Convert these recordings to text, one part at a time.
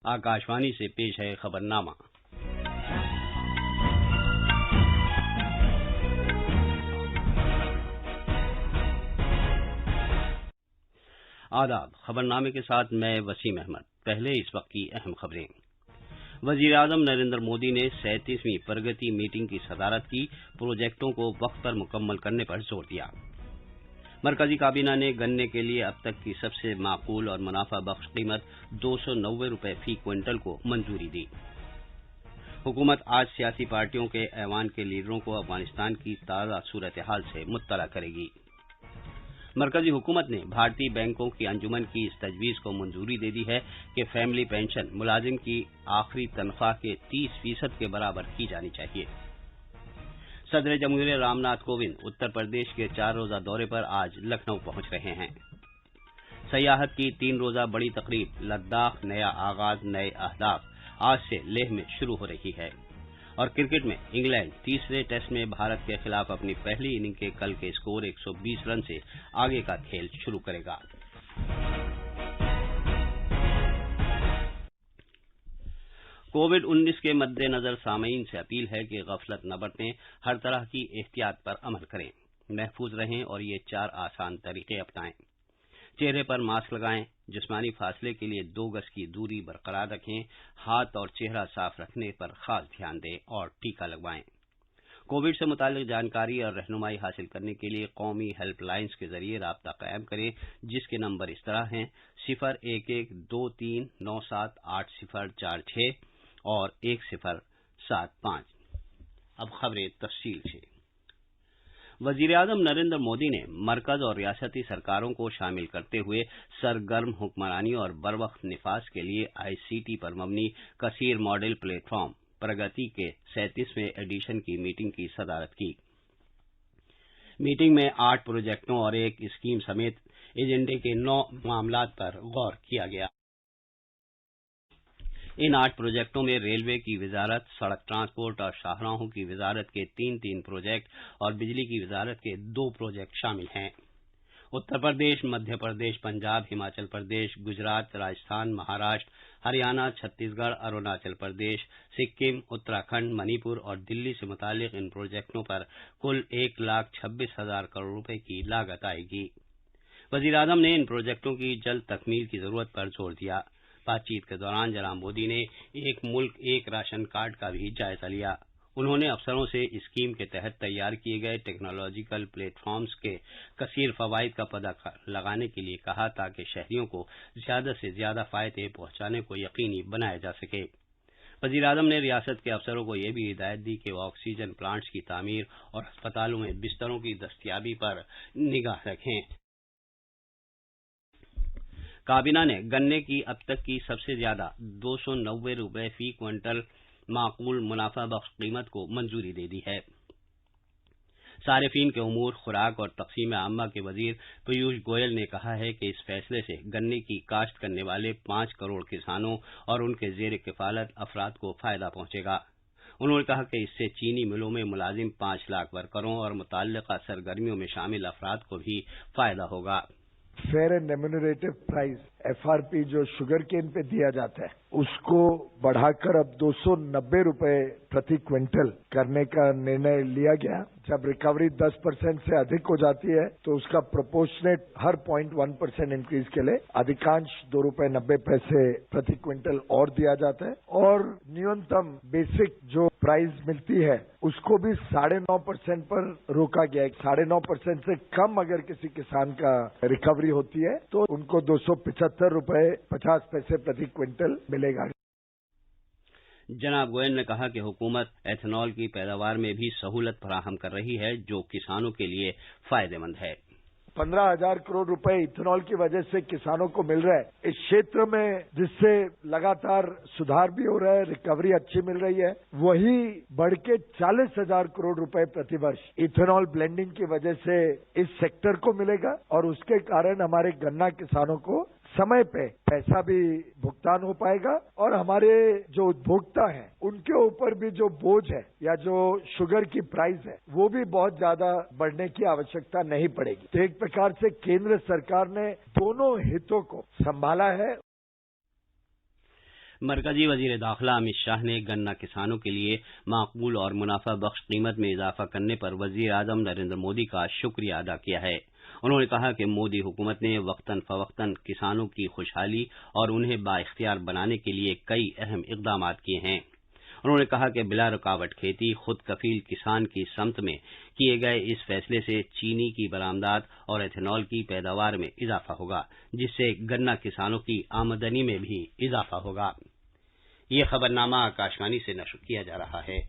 आकाशवाणी से पेश है खबरनामा। आदाब। खबरनामे के साथ मैं वसीम अहमद। पहले इस वक्त की अहम खबरें। वजीर आजम नरेंद्र मोदी ने 37वीं प्रगति मीटिंग की सदारत की, प्रोजेक्टों को वक्त पर मुकम्मल करने पर जोर दिया। मरकजी काबीना ने गन्ने के लिए अब तक की सबसे माकूल और मुनाफा बख्श कीमत 290 रुपये फी क्विंटल को मंजूरी दी। हुकूमत आज सियासी पार्टियों के ऐवान के लीडरों को अफगानिस्तान की ताज़ा सूरत हाल से मुत्तला करेगी। मरकजी हुकूमत ने भारतीय बैंकों की अंजुमन की इस तजवीज़ को मंजूरी दे दी है कि फैमिली पेंशन मुलाजिम की आखिरी तनख्वाह के 30% के बराबर की जानी चाहिए। सदर जमहूरियत रामनाथ कोविंद उत्तर प्रदेश के 4 रोज़ा दौरे पर आज लखनऊ पहुंच रहे हैं। सयाहत की 3 रोज़ा बड़ी तकरीब लद्दाख नया आगाज नए अहदाफ आज से लेह में शुरू हो रही है। और क्रिकेट में इंग्लैंड तीसरे टेस्ट में भारत के खिलाफ अपनी पहली इनिंग के कल के स्कोर 120 रन से आगे का खेल शुरू करेगा। कोविड-19 के मद्देनजर सामीन से अपील है कि गफलत न बरतें, हर तरह की एहतियात पर अमल करें, महफूज रहें और ये 4 आसान तरीके अपनाएं। चेहरे पर मास्क लगाएं, जिस्मानी फासले के लिए 2 गज की दूरी बरकरार रखें, हाथ और चेहरा साफ रखने पर खास ध्यान दें और टीका लगवाएं। कोविड से मुतालिक जानकारी और रहनुमाई हासिल करने के लिए कौमी हेल्पलाइंस के जरिए राब्ता कायम करें, जिसके नंबर इस तरह हैं 0112397846 और 1075। अब खबरें तफसील से। वजीर आजम नरेंद्र मोदी ने मरकज और रियासती सरकारों को शामिल करते हुए सरगर्म हुक्मरानी और बरवक्त निफाज के लिए ICT पर मबनी कसीर मॉडल प्लेटफॉर्म प्रगति के 37वें एडिशन की मीटिंग की सदारत की। मीटिंग में 8 प्रोजेक्टों और एक स्कीम समेत एजेंडे के 9 मामलात पर गौर किया गया। इन 8 प्रोजेक्टों में रेलवे की वजारत, सड़क ट्रांसपोर्ट और शाहराहों की वजारत के 3 प्रोजेक्ट और बिजली की वजारत के 2 प्रोजेक्ट शामिल हैं। उत्तर प्रदेश, मध्य प्रदेश, पंजाब, हिमाचल प्रदेश, गुजरात, राजस्थान, महाराष्ट्र, हरियाणा, छत्तीसगढ़, अरुणाचल प्रदेश, सिक्किम, उत्तराखंड, मणिपुर और दिल्ली से मुतालिक इन प्रोजेक्टों पर कुल 1,26,000 करोड़ रुपए की लागत आएगी। वजीर आजम ने इन प्रोजेक्टों की जल्द तकमील की जरूरत पर जोर दिया। बातचीत के दौरान जनाब मोदी ने एक मुल्क एक राशन कार्ड का भी जायजा लिया। उन्होंने अफसरों से स्कीम के तहत तैयार किए गए टेक्नोलॉजिकल प्लेटफॉर्म्स के कसीर फवाइद का पता लगाने के लिए कहा, ताकि शहरियों को ज्यादा से ज्यादा फायदे पहुंचाने को यकीनी बनाया जा सके। वजीर आजम ने रियासत के अफसरों को यह भी हिदायत दी कि वो ऑक्सीजन प्लांट्स की तामीर और अस्पतालों में बिस्तरों की दस्तयाबी पर निगाह रखें। काबीना ने गन्ने की अब तक की सबसे ज्यादा 290 रुपये फी क्विंटल माकूल मुनाफा बख्श कीमत को मंजूरी दे दी है। सारिफीन के उमूर, खुराक और तकसीम आम्मा के वजीर पीयूष गोयल ने कहा है कि इस फैसले से गन्ने की काश्त करने वाले 5 करोड़ किसानों और उनके जेर किफालत अफराद को फायदा पहुंचेगा। उन्होंने कहा कि इससे चीनी मिलों में मुलाजिम 5 लाख वर्करों और मुतल्लिका सरगर्मियों में शामिल अफराद को भी फायदा होगा। Fair and remunerative price FRP जो शुगर केन पे दिया जाता है, उसको बढ़ाकर अब 290 रुपए प्रति क्विंटल करने का निर्णय लिया गया। जब रिकवरी 10% से अधिक हो जाती है तो उसका प्रोपोर्शनेट हर 0.1% इंक्रीज के लिए अधिकांश 2 रुपए 90 पैसे प्रति क्विंटल और दिया जाता है। और न्यूनतम बेसिक जो प्राइस मिलती है उसको भी 9.5% पर रोका गया है। 9.5% से कम अगर किसी किसान का रिकवरी होती है तो उनको 275 रुपए 50 पैसे प्रति क्विंटल मिलेगा। जनाब गोयल ने कहा कि हुकूमत एथेनॉल की पैदावार में भी सहूलत फराहम कर रही है, जो किसानों के लिए फायदेमंद है। 15,000 करोड़ रुपए इथेनॉल की वजह से किसानों को मिल रहा है इस क्षेत्र में, जिससे लगातार सुधार भी हो रहा है, रिकवरी अच्छी मिल रही है। वही बढ़ के 40,000 करोड़ रुपए प्रतिवर्ष इथेनॉल ब्लेंडिंग की वजह से इस सेक्टर को मिलेगा और उसके कारण हमारे गन्ना किसानों को समय पे पैसा भी भुगतान हो पाएगा और हमारे जो उपभोक्ता हैं उनके ऊपर भी जो बोझ है या जो शुगर की प्राइस है वो भी बहुत ज्यादा बढ़ने की आवश्यकता नहीं पड़ेगी। तो एक प्रकार से केंद्र सरकार ने दोनों हितों को संभाला है। مرکزی وزیر داخلہ امت شاہ نے گنا کسانوں کے لیے معقول اور منافع بخش قیمت میں اضافہ کرنے پر وزیر اعظم نریندر مودی کا شکریہ ادا کیا ہے۔ انہوں نے کہا کہ مودی حکومت نے وقتاً فوقتاً کسانوں کی خوشحالی اور انہیں بااختیار بنانے کے لیے کئی اہم اقدامات کیے ہیں۔ انہوں نے کہا کہ بلا رکاوٹ کھیتی، خود کفیل کسان کی سمت میں کیے گئے اس فیصلے سے چینی کی برآمدات اور ایتھنول کی پیداوار میں اضافہ ہوگا، جس سے گنا کسانوں کی آمدنی میں بھی اضافہ ہوگا۔ یہ خبرنامہ آکاشوانی سے نشر کیا جا رہا ہے۔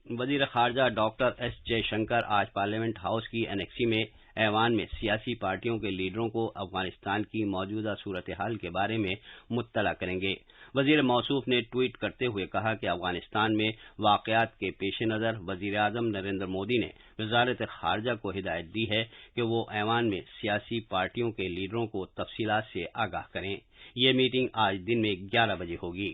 وزیر خارجہ ڈاکٹر ایس جے شنکر آج پارلیمنٹ ہاؤس کی انیکسی میں ایوان میں سیاسی پارٹیوں کے لیڈروں کو افغانستان کی موجودہ صورتحال کے بارے میں مطلع کریں گے۔ وزیر موصوف نے ٹویٹ کرتے ہوئے کہا کہ افغانستان میں واقعات کے پیش نظر وزیر اعظم نریندر مودی نے وزارت خارجہ کو ہدایت دی ہے کہ وہ ایوان میں سیاسی پارٹیوں کے لیڈروں کو تفصیلات سے آگاہ کریں۔ یہ میٹنگ آج دن میں 11 بجے ہوگی۔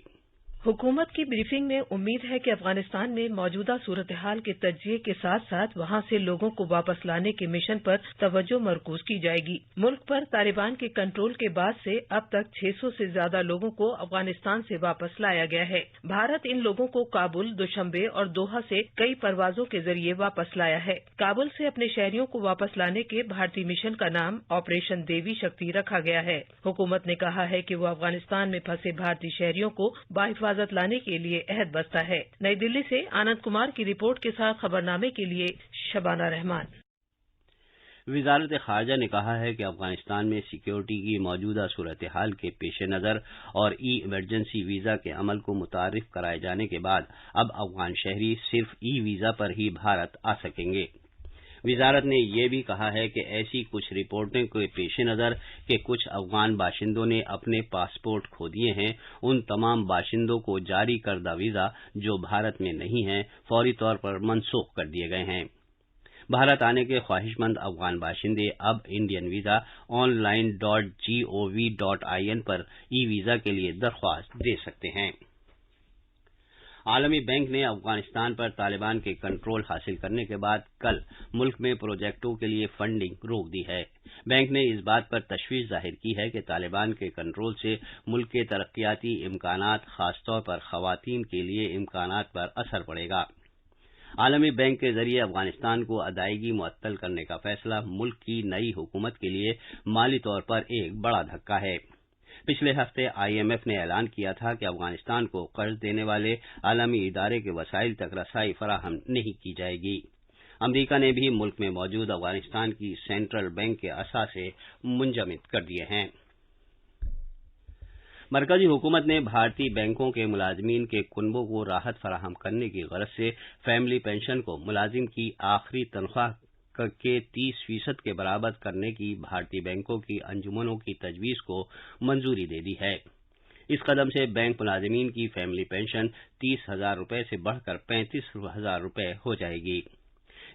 حکومت کی بریفنگ میں امید ہے کہ افغانستان میں موجودہ صورتحال کے تجزیے کے ساتھ ساتھ وہاں سے لوگوں کو واپس لانے کے مشن پر توجہ مرکوز کی جائے گی۔ ملک پر طالبان کے کنٹرول کے بعد سے اب تک 600 سے زیادہ لوگوں کو افغانستان سے واپس لایا گیا ہے۔ بھارت ان لوگوں کو کابل، دوشنبے اور دوحہ سے کئی پروازوں کے ذریعے واپس لایا ہے۔ کابل سے اپنے شہریوں کو واپس لانے کے بھارتی مشن کا نام آپریشن دیوی شکتی رکھا گیا ہے۔ حکومت نے کہا ہے کہ وہ افغانستان میں پھنسے بھارتی شہریوں کو باحفاظت لانے کے لیے عہد بستہ ہے۔ نئی دلی سے آنند کمار کی رپورٹ کے ساتھ خبرنامے کے لیے شبانہ رحمان۔ وزارت خارجہ نے کہا ہے کہ افغانستان میں سیکیورٹی کی موجودہ صورتحال کے پیش نظر اور ای ایمرجنسی ویزا کے عمل کو متعارف کرائے جانے کے بعد اب افغان شہری صرف ای ویزا پر ہی بھارت آ سکیں گے۔ وزارت نے یہ بھی کہا ہے کہ ایسی کچھ رپورٹوں کے پیش نظر کہ کچھ افغان باشندوں نے اپنے پاسپورٹ کھو دیے ہیں، ان تمام باشندوں کو جاری کردہ ویزا جو بھارت میں نہیں ہیں فوری طور پر منسوخ کر دیے گئے ہیں۔ بھارت آنے کے خواہش مند افغان باشندے اب انڈین ویزا online.gov.in پر ای ویزا کے لیے درخواست دے سکتے ہیں۔ عالمی بینک نے افغانستان پر طالبان کے کنٹرول حاصل کرنے کے بعد کل ملک میں پروجیکٹوں کے لیے فنڈنگ روک دی ہے۔ بینک نے اس بات پر تشویش ظاہر کی ہے کہ طالبان کے کنٹرول سے ملک کے ترقیاتی امکانات، خاص طور پر خواتین کے لیے امکانات پر اثر پڑے گا۔ عالمی بینک کے ذریعے افغانستان کو ادائیگی معطل کرنے کا فیصلہ ملک کی نئی حکومت کے لیے مالی طور پر ایک بڑا دھکا ہے۔ پچھلے ہفتے IMF نے اعلان کیا تھا کہ افغانستان کو قرض دینے والے عالمی ادارے کے وسائل تک رسائی فراہم نہیں کی جائے گی۔ امریکہ نے بھی ملک میں موجود افغانستان کی سینٹرل بینک کے اثاثے منجمد کر دیے ہیں۔ مرکزی حکومت نے بھارتی بینکوں کے ملازمین کے کنبوں کو راحت فراہم کرنے کی غرض سے فیملی پینشن کو ملازم کی آخری تنخواہ کے 30% کے برابر کرنے کی بھارتی بینکوں کی انجمنوں کی تجویز کو منظوری دے دی ہے۔ اس قدم سے بینک ملازمین کی فیملی پینشن 30,000 روپے سے بڑھ کر 35,000 روپے ہو جائے گی۔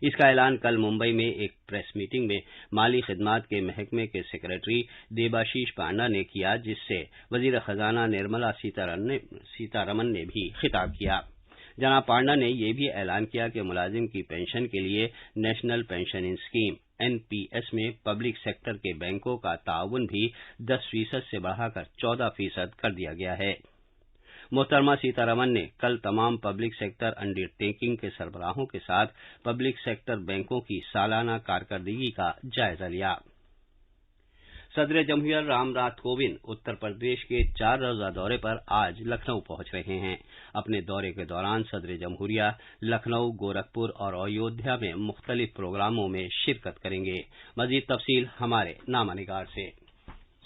اس کا اعلان کل ممبئی میں ایک پریس میٹنگ میں مالی خدمات کے محکمے کے سیکریٹری دیباشیش پانڈا نے کیا، جس سے وزیر خزانہ نرملا سیتارمن نے بھی خطاب کیا۔ جناب پانڈا نے یہ بھی اعلان کیا کہ ملازم کی پینشن کے لیے نیشنل پینشن اسکیم NPS میں پبلک سیکٹر کے بینکوں کا تعاون بھی 10% سے بڑھا کر 14% کر دیا گیا ہے۔ محترمہ سیتارمن نے کل تمام پبلک سیکٹر انڈر ٹیکنگ کے سربراہوں کے ساتھ پبلک سیکٹر بینکوں کی سالانہ کارکردگی کا جائزہ لیا۔ صدر جمہوریہ رام ناتھ کووند اتر پردیش کے 4 روزہ دورے پر آج لکھنؤ پہنچ رہے ہیں۔ اپنے دورے کے دوران صدر جمہوریہ لکھنؤ، گورکھپور اور ایودھیا میں مختلف پروگراموں میں شرکت کریں گے۔ مزید تفصیل ہمارے نامہ نگار سے۔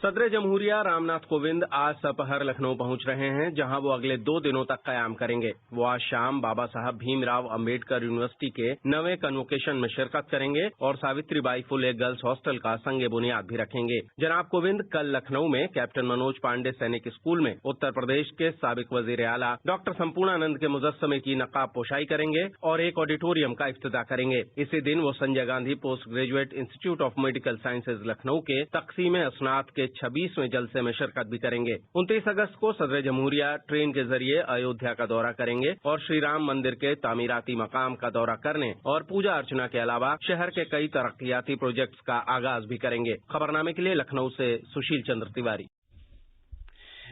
صدر جمہوریہ رام ناتھ کووند آج سپہر لکھنؤ پہنچ رہے ہیں، جہاں وہ اگلے 2 دنوں تک قیام کریں گے۔ وہ آج شام بابا صاحب بھیم راؤ امبیڈکر یونیورسٹی کے 9ویں کنوکیشن میں شرکت کریں گے اور Savitri by Phule girls hostel کا سنگ بنیاد بھی رکھیں گے۔ جناب کووند کل لکھنؤ میں کیپٹن منوج پانڈے سینک اسکول میں اتر پردیش کے سابق وزیر اعلیٰ ڈاکٹر سمپورنانند کے مجسمے کی نقاب پوشائی کریں گے اور ایک آڈیٹوریم کا افتتاح کریں گے۔ اسی دن وہ سنجے گاندھی پوسٹ گریجویٹ انسٹی ٹیوٹ آف میڈیکل سائنسز لکھنؤ کے تقسیم اسناد کے 26वें जलसे में शिरकत भी करेंगे। 29 अगस्त को सदर जमहूरिया ट्रेन के जरिए अयोध्या का दौरा करेंगे और श्री राम मंदिर के तामीराती मकाम का दौरा करने और पूजा अर्चना के अलावा शहर के कई तरक्याती प्रोजेक्ट्स का आगाज भी करेंगे। खबरनामे के लिए लखनऊ से सुशील चंद्र तिवारी।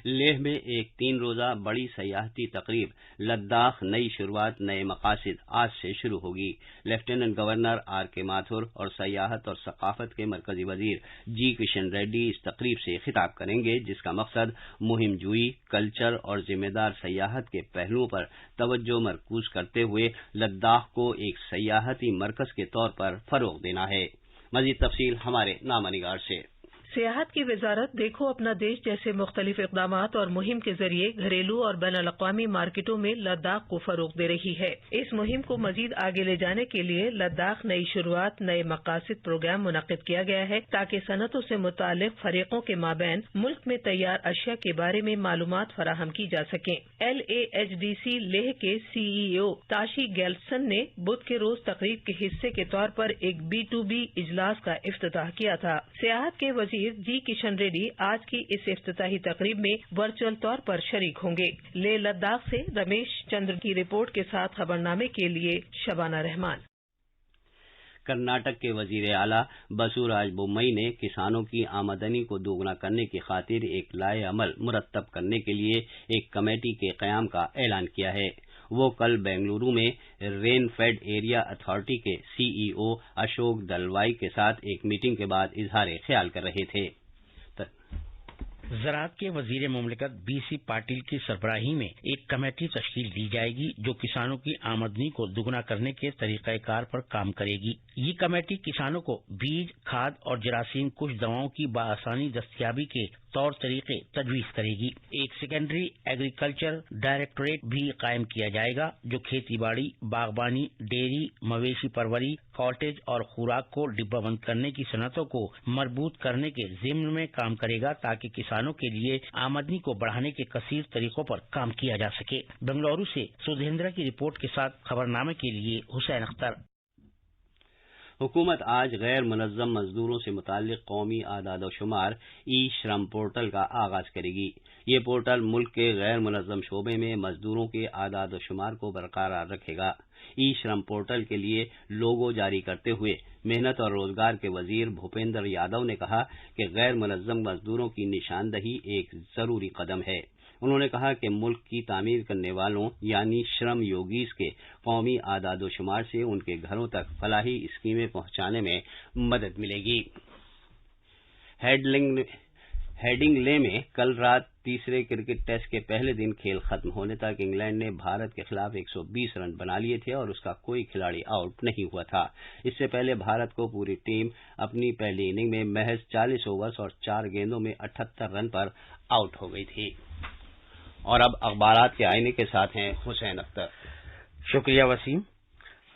लेह में एक 3 रोजा बड़ी सयाहती तकरीब लद्दाख नई शुरुआत नए मकासद आज से शुरू होगी। Lieutenant governor R K. माथुर और सयाहत और सकाफत के मरकजी वजीर जी. किशन रेड्डी इस तकरीब से खिताब करेंगे, जिसका मकसद मुहिम जुई, कल्चर और जिम्मेदार सयाहत के पहलुओं पर तवज्जो मरकूज करते हुए लद्दाख को एक सयाहती मरकज के तौर पर फरोग देना है। मजीद तफसील हमारे नामानिगार से। सियाहत की वजारत देखो अपना देश जैसे मुख्तलिफ इकदाम और मुहिम के जरिए घरेलू और बैन अल-अक़वामी मार्केटों में लद्दाख को फरोग दे रही है। इस मुहिम को मजीद आगे ले जाने के लिए लद्दाख नई शुरुआत नए मकासद प्रोग्राम मुनक़िद किया गया है, ताकि सनतों से मुताल्लिक़ फरीकों के माबैन मुल्क में तैयार अशिया के बारे में मालूमात फराहम की जा सकें। LAHDC लेह के CEO ताशी गैल्सन ने बुध के रोज तकरीब के हिस्से के तौर पर एक B2B इजलास का इफ्तिताह किया था। सियाहत के वजीर जी. किशन रेड्डी आज की इस इफ्तिताही तकरीब में वर्चुअल तौर पर शरीक होंगे। लेह लद्दाख से रमेश चंद्र की रिपोर्ट के साथ खबरनामे के लिए शबाना रहमान। कर्नाटक के वजीर आला बसुराज बोम्मई ने किसानों की आमदनी को दोगुना करने की खातिर एक लाए अमल मुरत्तब करने के लिए एक कमेटी के क़याम का ऐलान किया है। वो कल बेंगलुरु में रेन फेड एरिया अथॉरिटी के CEO अशोक दलवाई के साथ एक मीटिंग के बाद इजहार ख्याल कर रहे थे। ज़राअत के वजीर मुमलिकत BC पाटिल की सरबराही में एक कमेटी तश्कील दी जाएगी जो किसानों की आमदनी को दुगना करने के तरीक़ाकार पर काम करेगी। ये कमेटी किसानों को बीज, खाद और जरासीम कुछ दवाओं की बआसानी दस्तयाबी के तौर तरीके तजवीज़ करेगी। एक सेकेंडरी एग्रीकल्चर डायरेक्टोरेट भी कायम किया जाएगा जो खेती बाड़ी, बागबानी, डेयरी, मवेशी परवरी, कॉटेज और खुराक को डिब्बाबंद करने की सनतों को मजबूत करने के ज़िम्न में काम करेगा, ताकि किसानों के लिए आमदनी को बढ़ाने के कसीर तरीकों पर काम किया जा सके। बेंगलुरु से सुधेंद्र की रिपोर्ट के साथ खबरनामे के लिए हुसैन अख्तर। हुकूमत आज गैर मुनज़्ज़म मजदूरों से मुताल्लिक़ कौमी आदाद व शुमार ई-श्रम पोर्टल का आगाज करेगी। ये पोर्टल मुल्क के गैर मुनज़्ज़म शोबे में मजदूरों के आदाद व शुमार को बरकरार रखेगा। ई-श्रम पोर्टल के लिए लोगो जारी करते हुए मेहनत और रोजगार के वजीर भूपेंद्र यादव ने कहा कि गैर मुनज़्ज़म मजदूरों की निशानदही एक जरूरी कदम है। उन्होंने कहा कि मुल्क की तामीर करने वालों यानी श्रम योगीज के कौमी आदाद व शुमार से उनके घरों तक फलाही स्कीमें पहुंचाने में मदद मिलेगी। हेडिंगले में कल रात तीसरे क्रिकेट टेस्ट के पहले दिन खेल खत्म होने तक इंग्लैंड ने भारत के खिलाफ 120 रन बना लिए थे और उसका कोई खिलाड़ी आउट नहीं हुआ था। इससे पहले भारत को पूरी टीम अपनी पहली इनिंग में महज 40 ओवर्स और 4 गेंदों में 78 रन पर आउट हो गई थी। और अब अखबारात के आईने के साथ हैं हुसैन अख्तर। शुक्रिया वसीम।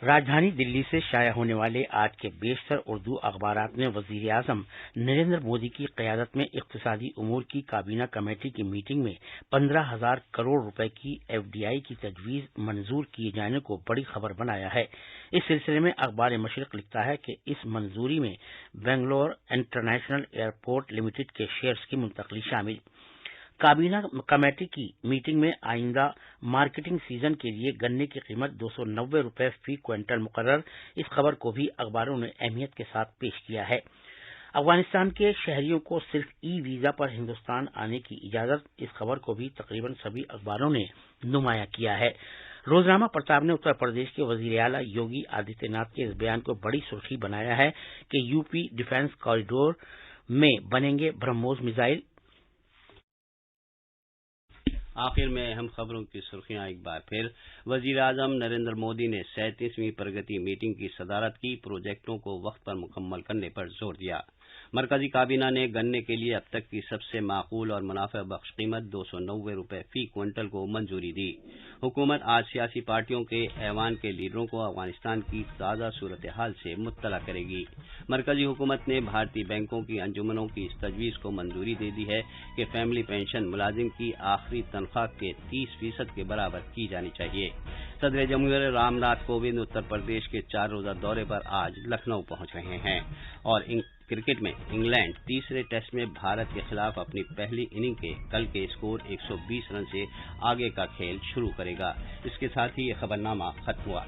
राजधानी दिल्ली से शाया होने वाले आज के बेशतर उर्दू अखबारात ने वजीर आजम नरेंद्र मोदी की क़यादत में इक़्तिसादी उमूर की काबीना कमेटी की मीटिंग में 15,000 करोड़ रुपए की FDI की तजवीज़ मंजूर किए जाने को बड़ी खबर बनाया है। इस सिलसिले में अखबार मशरिक़ लिखता है कि इस मंजूरी में बेंगलोर इंटरनेशनल एयरपोर्ट लिमिटेड के शेयर्स की मुंतकली शामिल। काबीना कमेटी की मीटिंग में आइंदा मार्केटिंग सीजन के लिए गन्ने की कीमत 290 रुपए फी क्विंटल मुकर्रर। इस खबर को भी अखबारों ने अहमियत के साथ पेश किया है। अफगानिस्तान के शहरियों को सिर्फ वीजा पर हिंदुस्तान आने की इजाजत। इस खबर को भी तकरीबन सभी अखबारों ने नुमाया किया है। रोजनामा प्रताप ने उत्तर प्रदेश के वजीर आला योगी आदित्यनाथ के इस बयान को बड़ी सुर्खी बनाया है कि यूपी डिफेंस कॉरिडोर में बनेंगे ब्रह्मोस मिसाइल। आखिर में अहम खबरों की सुर्खियां एक बार फिर। वजीर आजम नरेंद्र मोदी ने 37वीं प्रगति मीटिंग की सदारत की, प्रोजेक्टों को वक्त पर मुकम्मल करने पर जोर दिया। मरकजी काबीना ने गन्ने के लिए अब तक की सबसे माकूल और मुनाफा बख्श कीमत 290 रुपए फी क्विंटल को मंजूरी दी। हुकूमत आज सियासी पार्टियों के ऐवान के लीडरों को अफगानिस्तान की ताज़ा सूरत हाल से मुत्तला करेगी। मरकजी हुकूमत ने भारतीय बैंकों की अंजुमनों की इस तजवीज़ को मंजूरी दे दी है कि फैमिली पेंशन मुलाजिम की आखिरी तनख्वाह के 30% के बराबर की जानी चाहिए। सदर जमहूरिया रामनाथ कोविंद उत्तर प्रदेश के 4 रोजा दौरे पर आज लखनऊ पहुंच रहे हैं और क्रिकेट में इंग्लैंड तीसरे टेस्ट में भारत के खिलाफ अपनी पहली इनिंग के कल के स्कोर 120 रन से आगे का खेल शुरू करेगा। इसके साथ ही ये खबरनामा खत्म हुआ।